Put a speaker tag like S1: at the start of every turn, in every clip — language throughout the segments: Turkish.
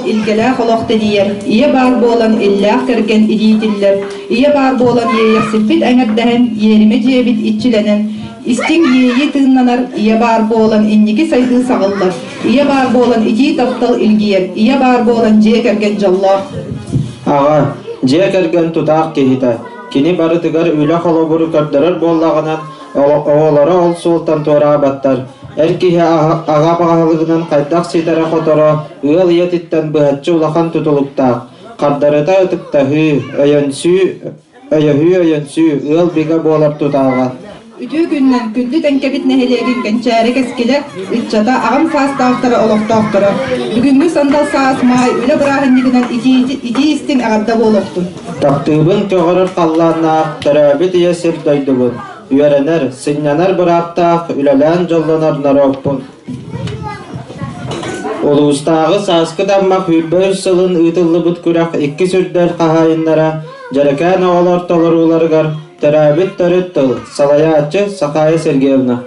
S1: İlgeler olaqtı diyer. İye bar bolan illa kergen iditiller. İye bar bolan yeye silpit eňerden yerime jebit içilenen. İstin yeyi tığnanar, iye bar bolan inniki saydı sağıllar. İye bar bolan iki taptal ilgiyer. İye bar bolan je kergen jallah.
S2: Ağa, je kergen tutaq kehita. Kini barı tıgar üle holoburu körderer bollağınan oğulara ol sultan tora battar. Erkihe ağa bağalığından qaydak sitara xotoro ığıl yetitten bıhatçı ulaqan tutuluqtaq. Qardarıta ötıqta hü, öyyensü, ığıl biga bolar tutağa.
S1: Ütü günnen küllü tenkebit nehelegin kençäre keskile, ütçata ağam saas dağıtara oloqtaqtara. Bugünkü sandal saas may üle bırahindiginden iti istin ağadda boloqtun.
S2: Taqtığın töğürür qallanaq, terabit yesir doydugun. Üyerener, sinyanar bıraktaq, ülelen jollanar naropun. Ulustağı saskı dammaq hübböz sılın ıtıllı butküraq iki sürdel qahayınlara, jerekan oğlar tolurulargar, terabit törüttül, salayatçı Sakaya Sergeyevna.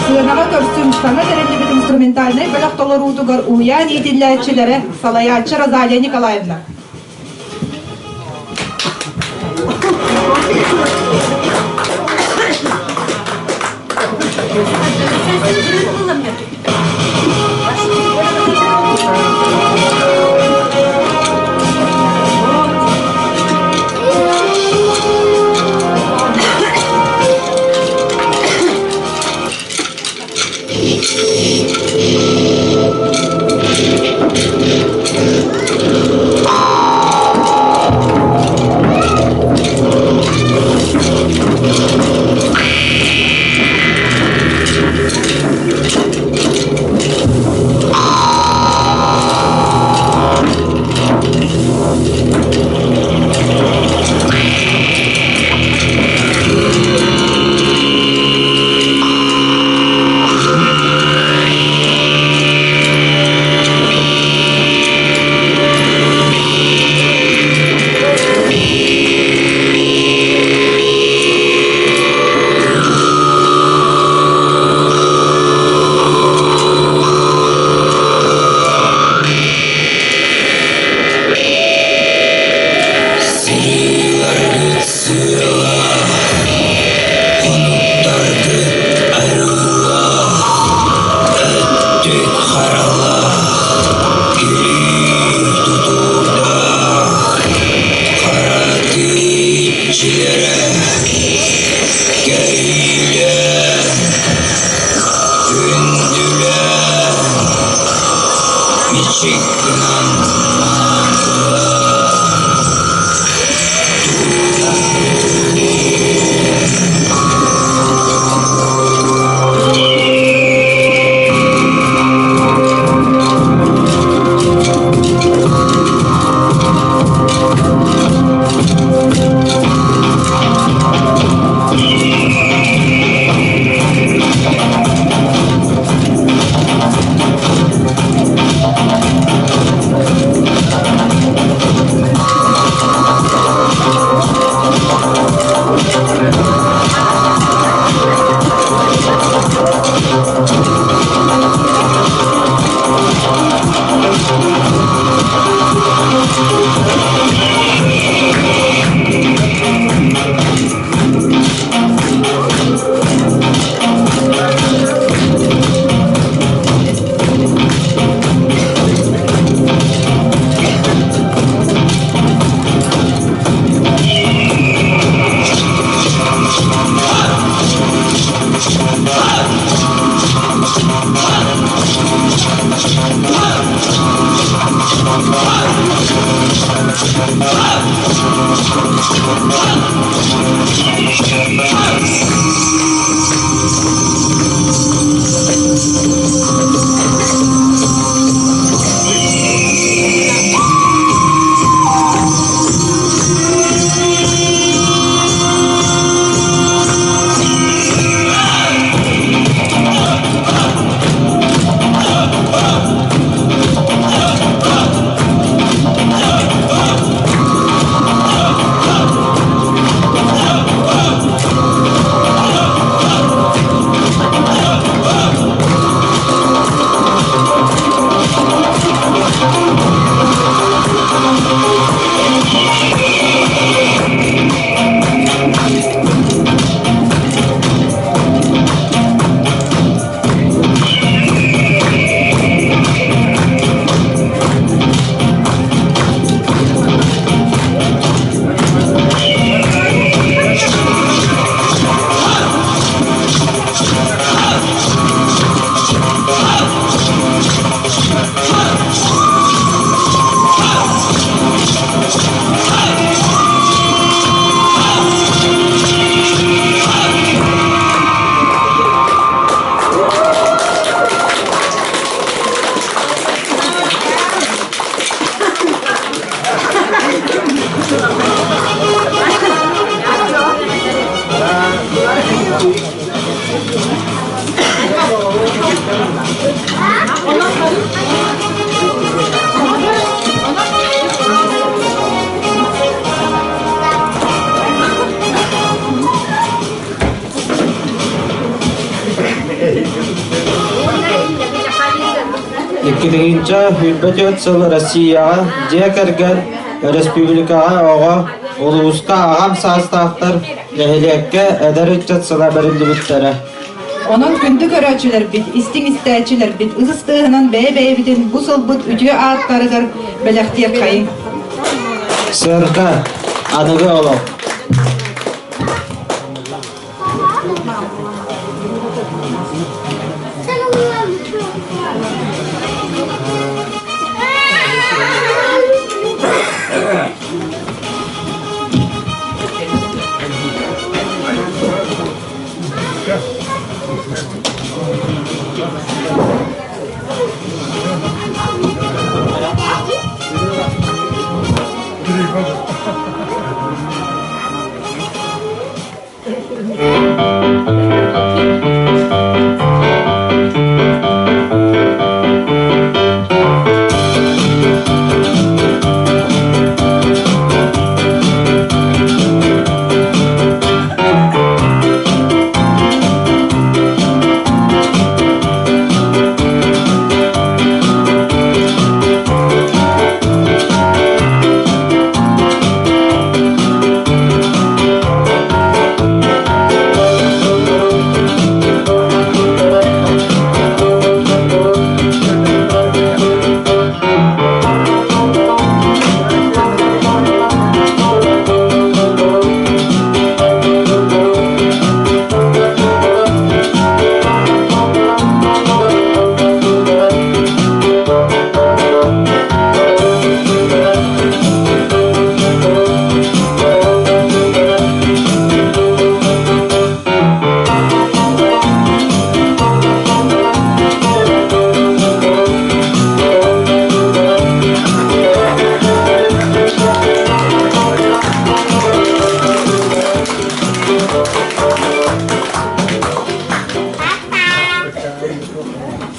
S1: Sığınağa körsün, sana dereli bir instrumentalne bölük dolu rutugar uyan itillerçilere Salayalçı Razaliye Nikolayevna.
S2: 2022 hürbet yıl Rossiyaga jekergen Respublikaga oğa uluska agam sastaqtar ehliyekke eder ücretçiler berindi bittere.
S1: Onun kündü köröçüler bit, istin istäçiler bit, ısıstığının bey bitin bu sılbıt ütüye ağıtlarıgır belektiye kayın.
S2: Sırka anıgı olup.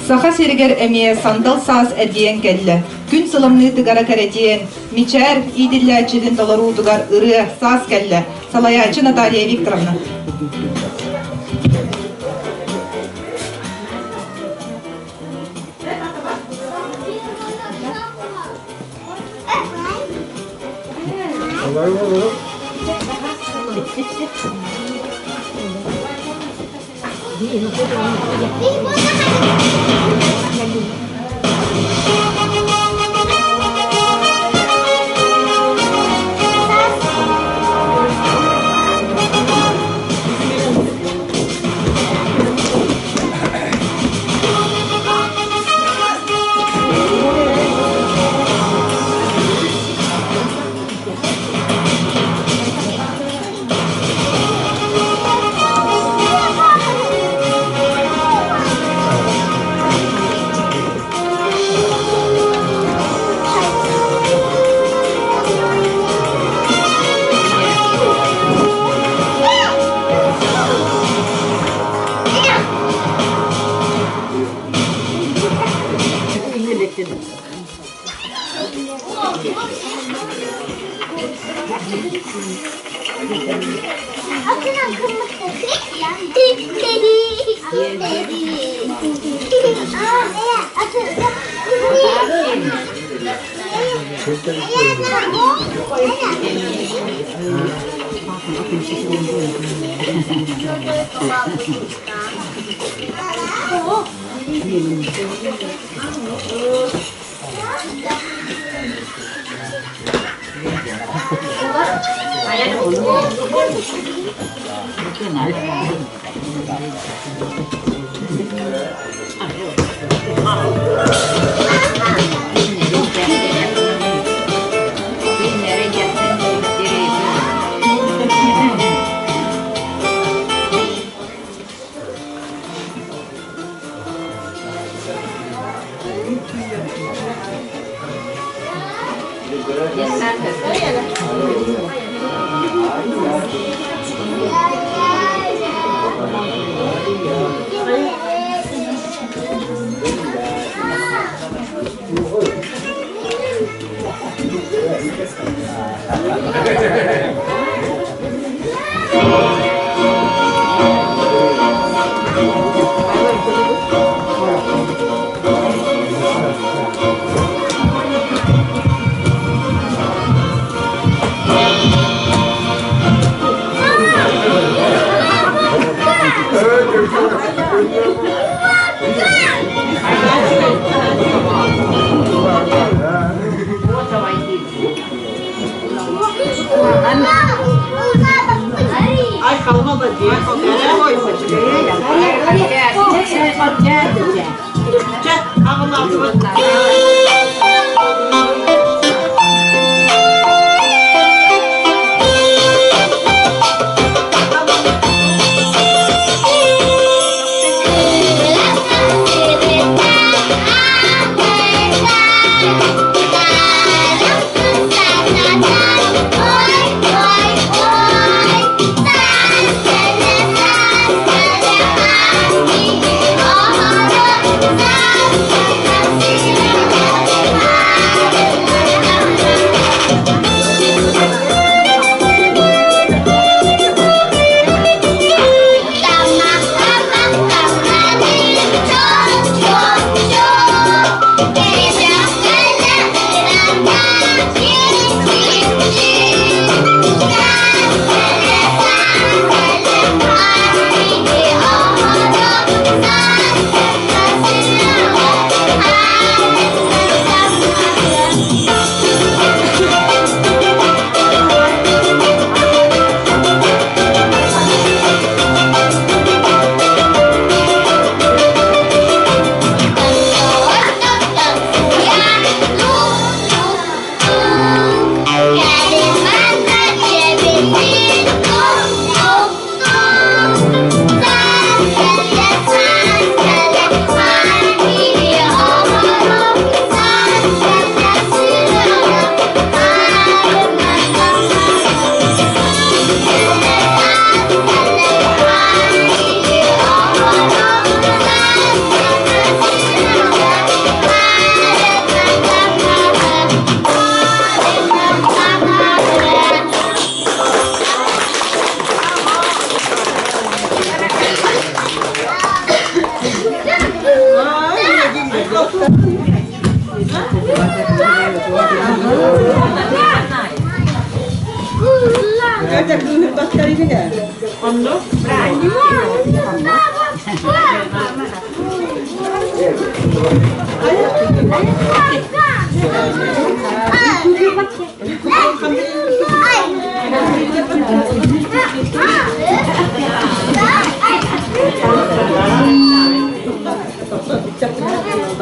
S1: Saha sirger emiye sandal saz ediyen kelle. Gün sılımlı tıgara karetiyen. Miçer idillerçilin doları udugar ırı saz kelle. Salayaçı Natalya Viktorovna.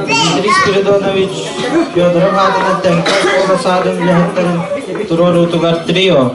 S2: Дмитрий Спиридонович Федоров adına tenkar olasadın lehitlerin turor utugar trio.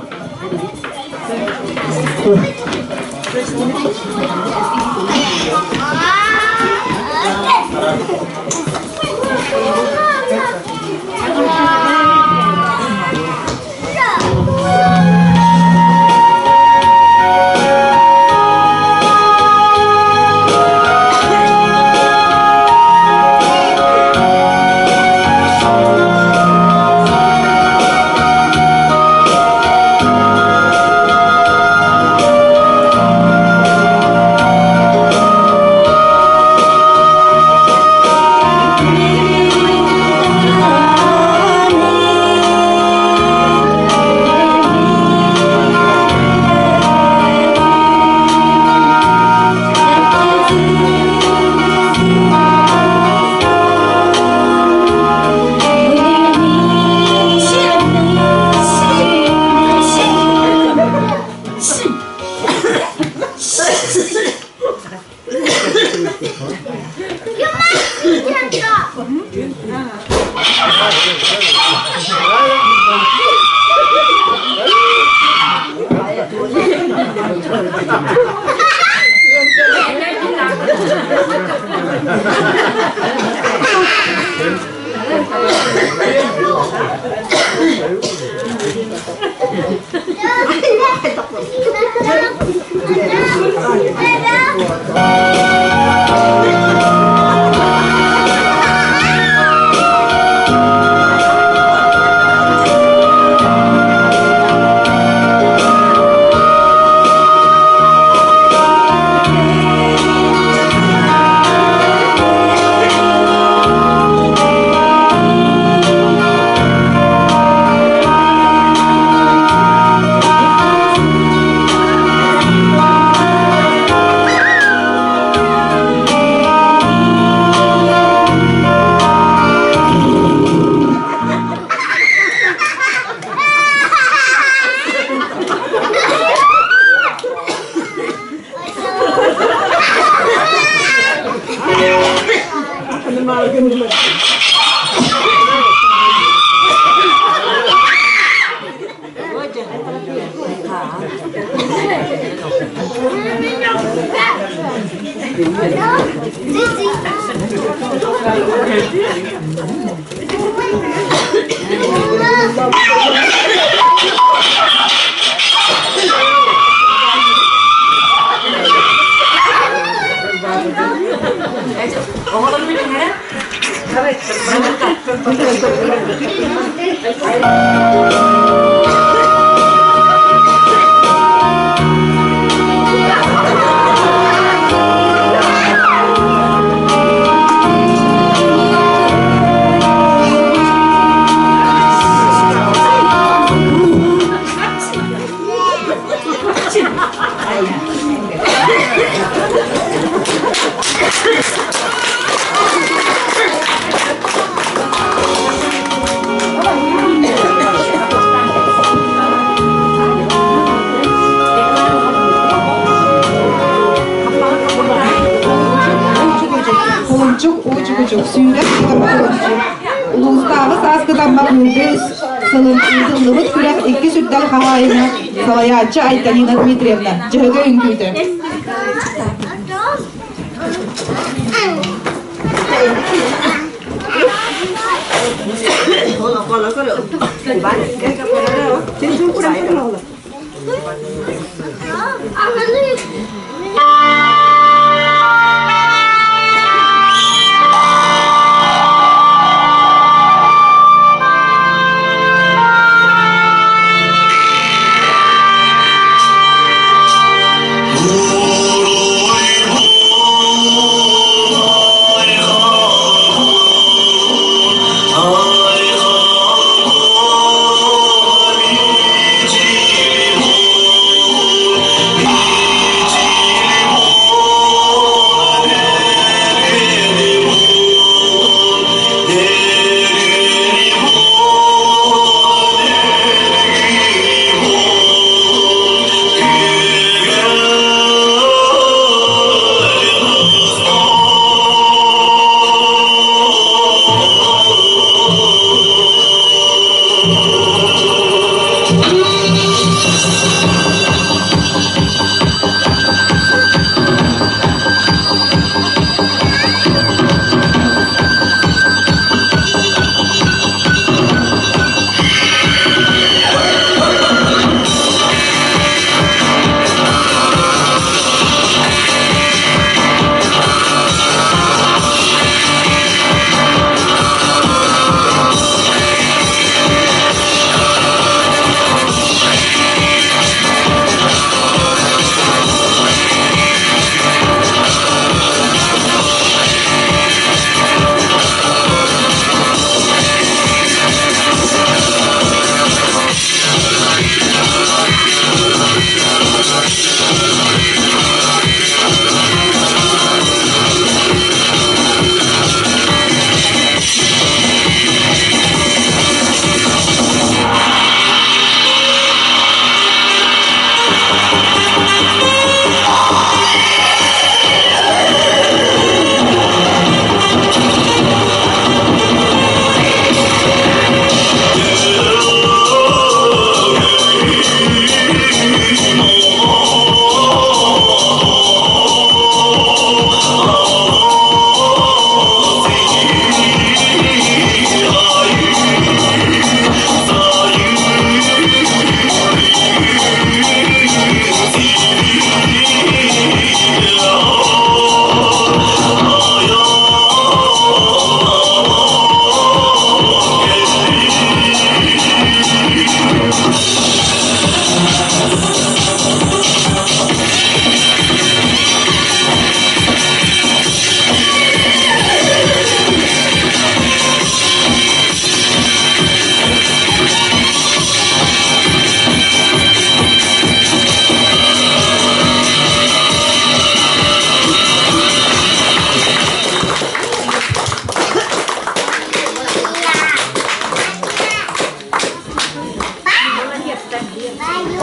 S1: ытылын ытыллыбыт күрәк икки сүрдәл хавайына Салаячы Айталина Дмитриевна жыгы үңкүйді.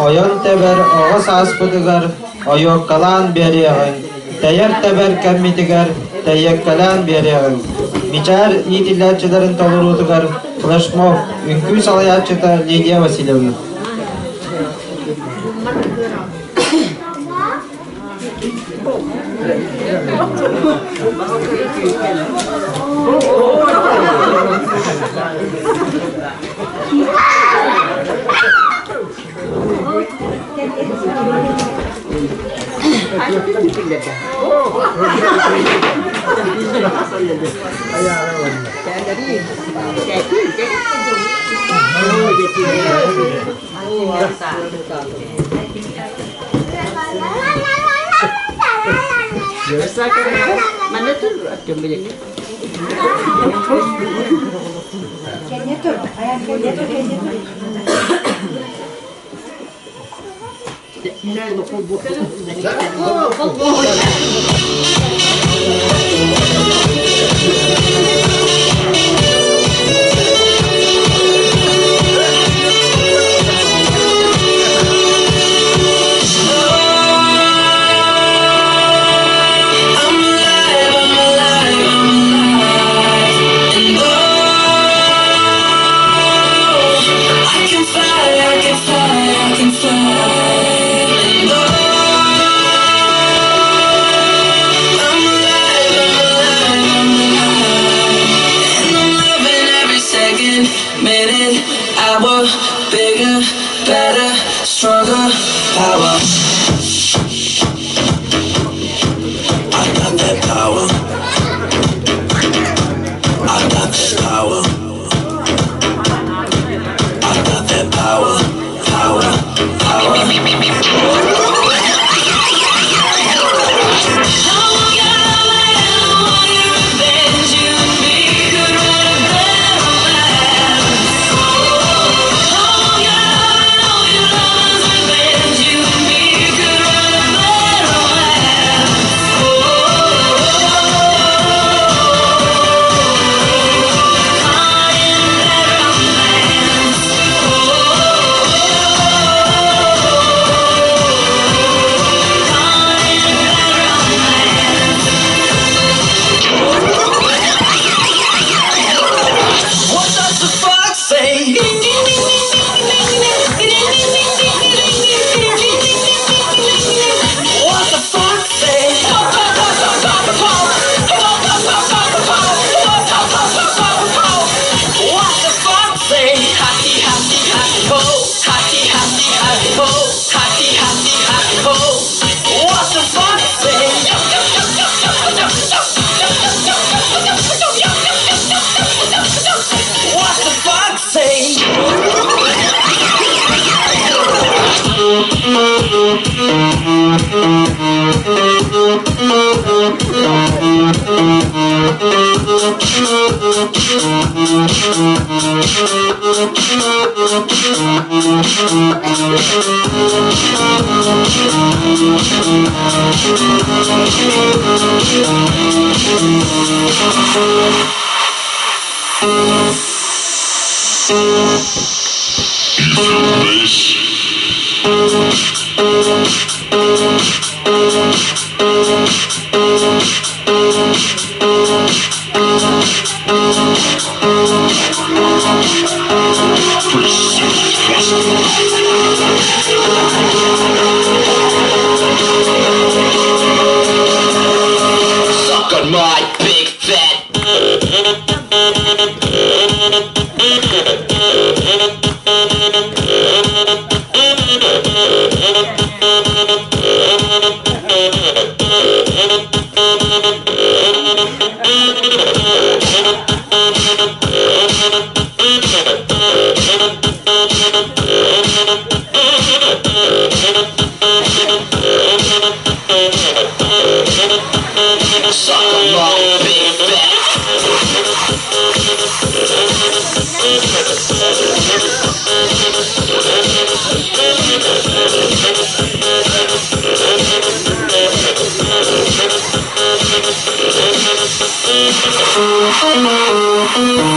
S2: Oyon teber oğuz aspıdıgar, oyok kalan beriğin. Teyer teber kemmitigar, teyek kalan beriğin. Miçar itillatçıların tolurudugar, Flashmov, ünkü salayatçıta Lidia Vasilyevna.
S3: Mana tu coba jadi. Kayaknya tu, kayaknya tu.
S4: bigger, better, stronger, power. I got that power. I got that power. I got that power, power, power. What does the fox say? What the fox say? What the fox say? Happy, happy, happy ho. Happy, happy, happy ho. Happy, happy, happy ho. What the fox say? What the fox say? Suck on my big fat. Suck on my big fat.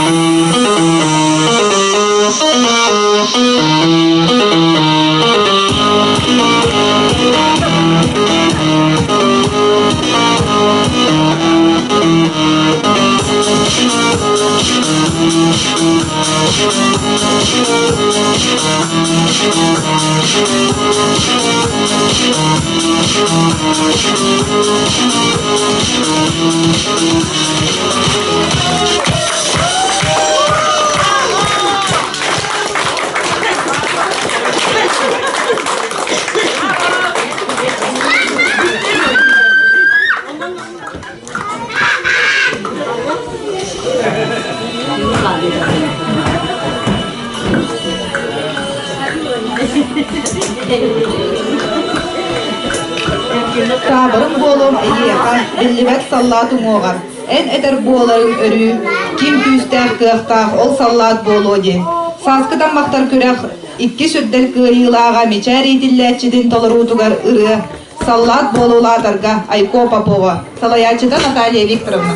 S1: Tabarın bolum eyyaka billibet sallatın oğar. En eder boğların örü, kim küstək kıqtaq, ol sallat bolu den. Saskıdan maktar körək, ikki süddel kıyılağa meçər edilletçidin tolrutugar ırı, sallat boluladarga Ayko Popova. Salayatçıda Наталья Викторовна.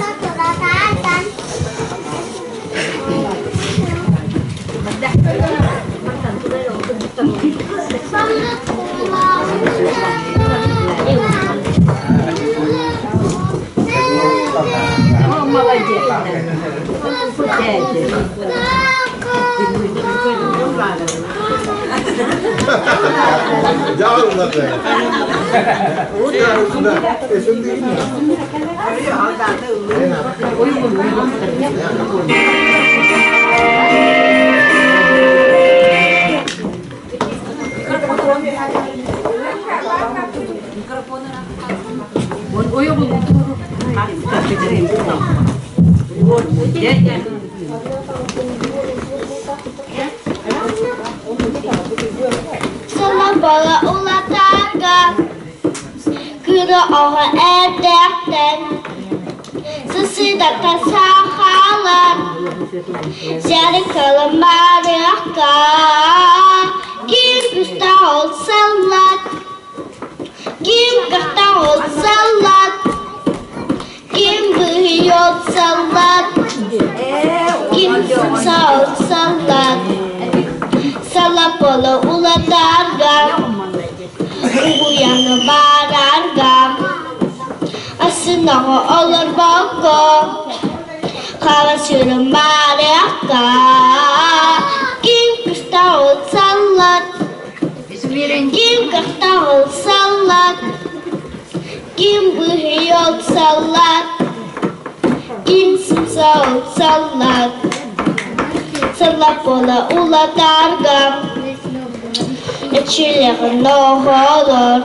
S5: bala ulatarga Kırı oha erdekten Sısıdakta sahalar Zeri kalamarıkka Kim güsta olsalar Kim gıhta olsalar Kim bıhı olsalar Kim sımsa olsalar Salap ola ulatarga Uyanı bararga Asınağı olur boko Hava sürüm bararga Kim kısta olsalar Kim kıhta olsalar Kim bıhı olsalar Kim sımsa olsalar Salap ola ulatarga Eçileğin o olur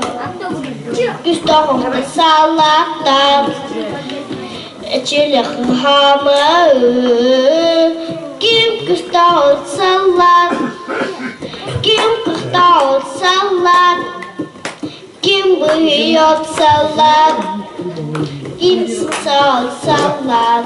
S5: Güstahımda salakta Eçileğin hamı Kim güstah olsalar Kim kıhta olsalar Kim bıhı olsalar Kim sımsa olsalar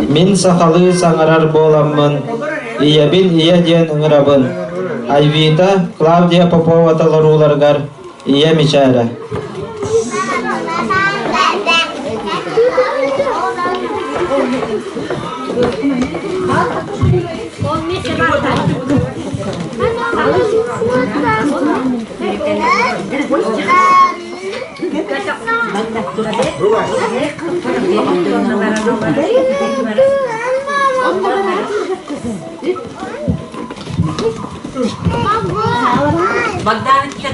S2: Min sakalı sangarar bolamın, iya bin iya diyen ıngırabın. Ayvita, Claudia Popova talarulargar, iya micara.
S3: Magdamit ka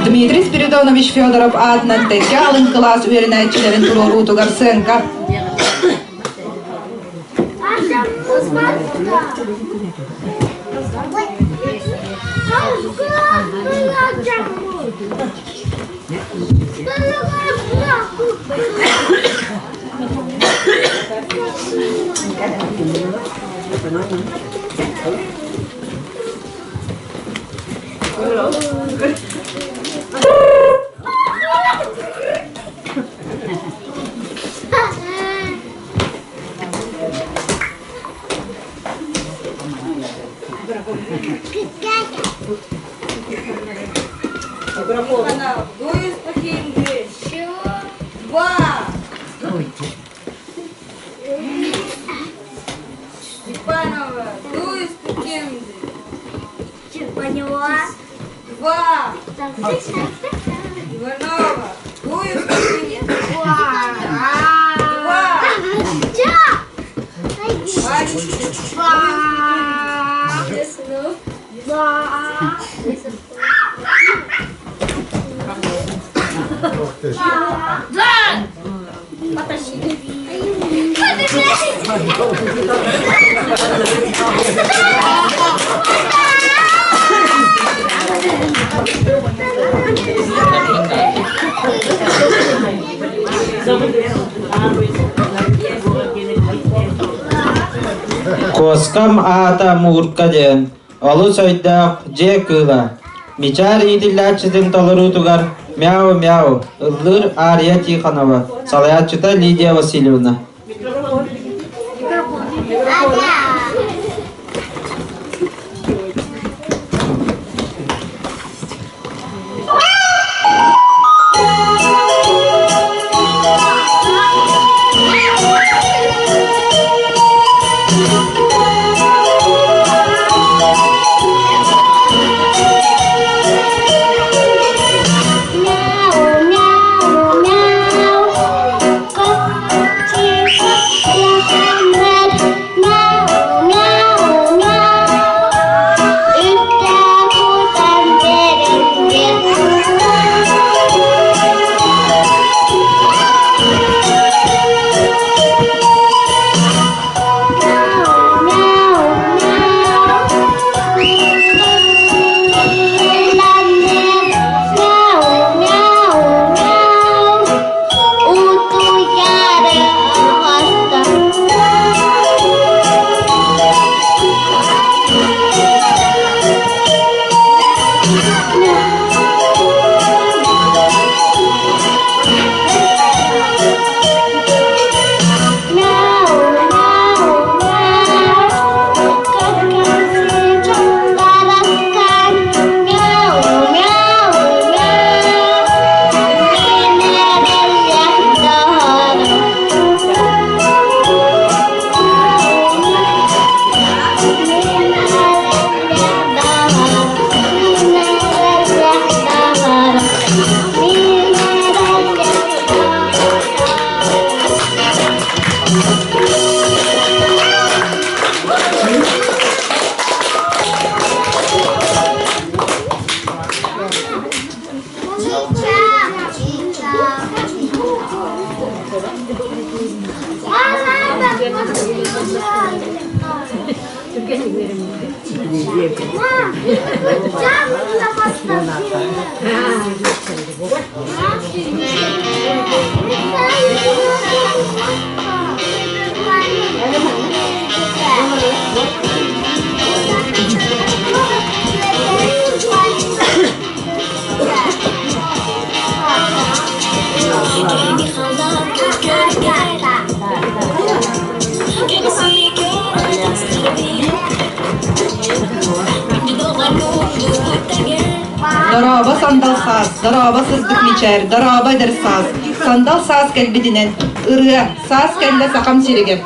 S1: Дмитрий Спиридонович Федоров adından tekke alın klas öğrenicilerin turuğu garsenka.
S6: Степанова, do you speak English?
S5: Поняла.
S6: 2. Иванова, do you speak English?
S2: Koskam ata murka den, alu soydaq je kıla. Miçar idillatçıdın toluru tugar, мяу мяу, ыллыр Ария Тихонова, салаятчыта Лидия Васильевна.
S1: Daraba sandal saz, daraba sızdık miçer, daraba eder saz. Sandal saz kelbidinen, ırığa, saz kelle sakam sirigem.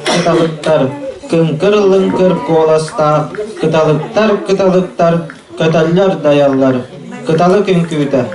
S2: Kıtalıktar, kınkır lınkır kolasta, kıtalıktar, kötəller dayallar, kıtalı künküte.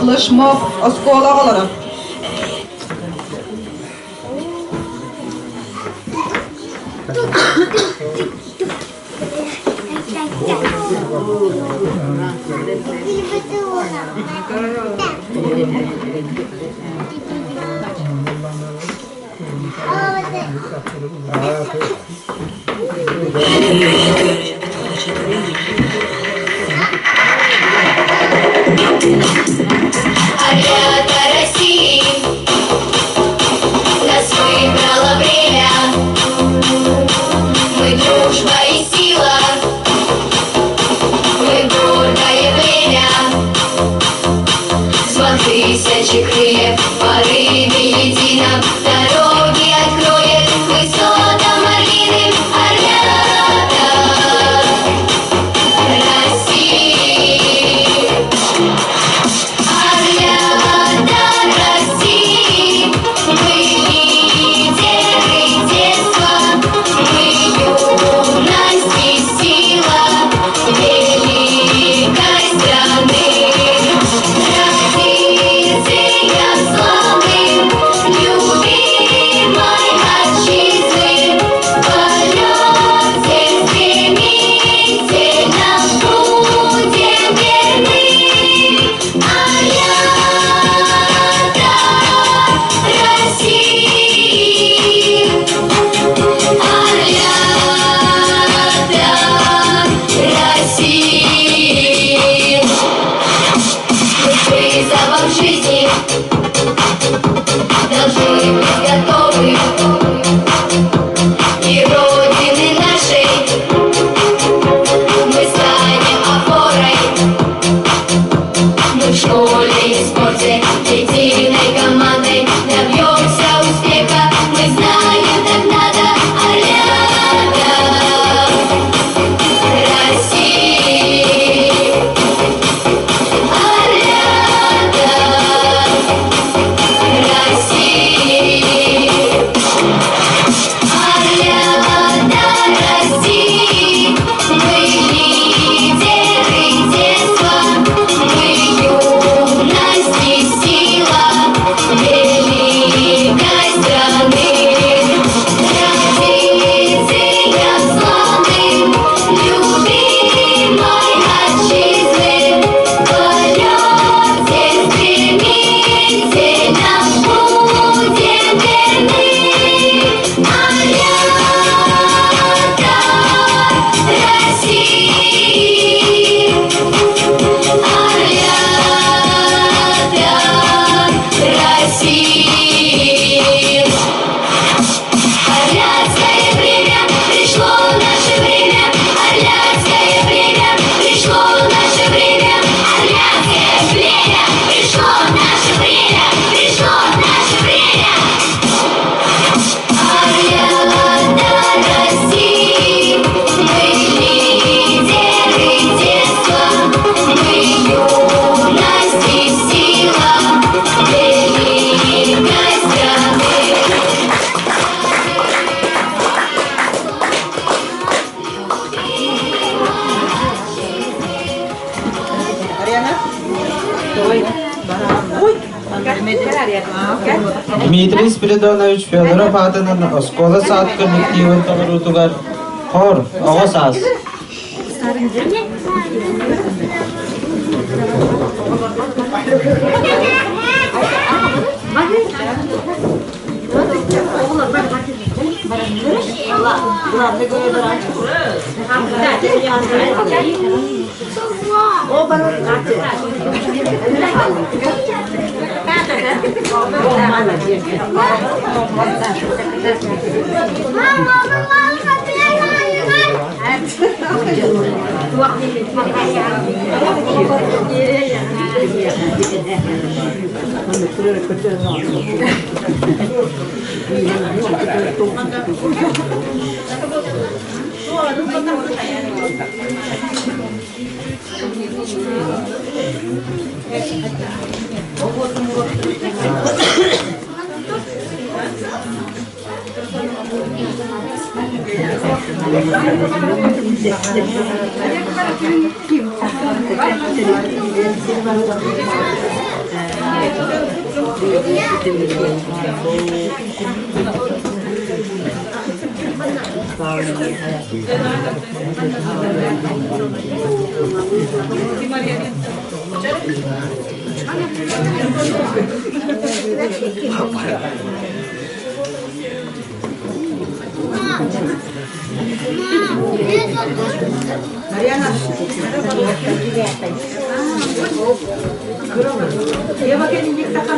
S1: Лышмов оскола олара.
S7: Олимпиада России нас выбрало время. Мы дружба и сила, мы гордое время. Звон тысячи крыльев, порыве едином, дороги откроет высотам орлиным орлята России. Орлята России, мы лидеры детства, мы юность и сила великой страны. Традициям славным, любимой отчизны, полет всем стремительно будем верны. Орлята России, орлята России. Мы к вызовам жизни должны быть готовы. И Родины нашей мы станем опорой. Мы в школе и спорте единой командой добьемся успеха. Мы знаем, так надо. Орлята России, орлята России, орлята России. Мы лидеры детства, мы юность и сила великой страны. Традициям славным, любимой отчизны, полет всем стремительно будем верны. Орлята России, орлята России. Орляцкое время, пришло наше время. Орляцкое время, пришло наше время. Орляцкое время, пришло наше время. Пришло наше время. Орлята России, мы лидеры детства, мы юность и сила великой страны.
S2: Дмитрий Спиридонович Федоров атынан оскола саат коллективын тогырутугар хор оғосас.
S3: Ева, я не так,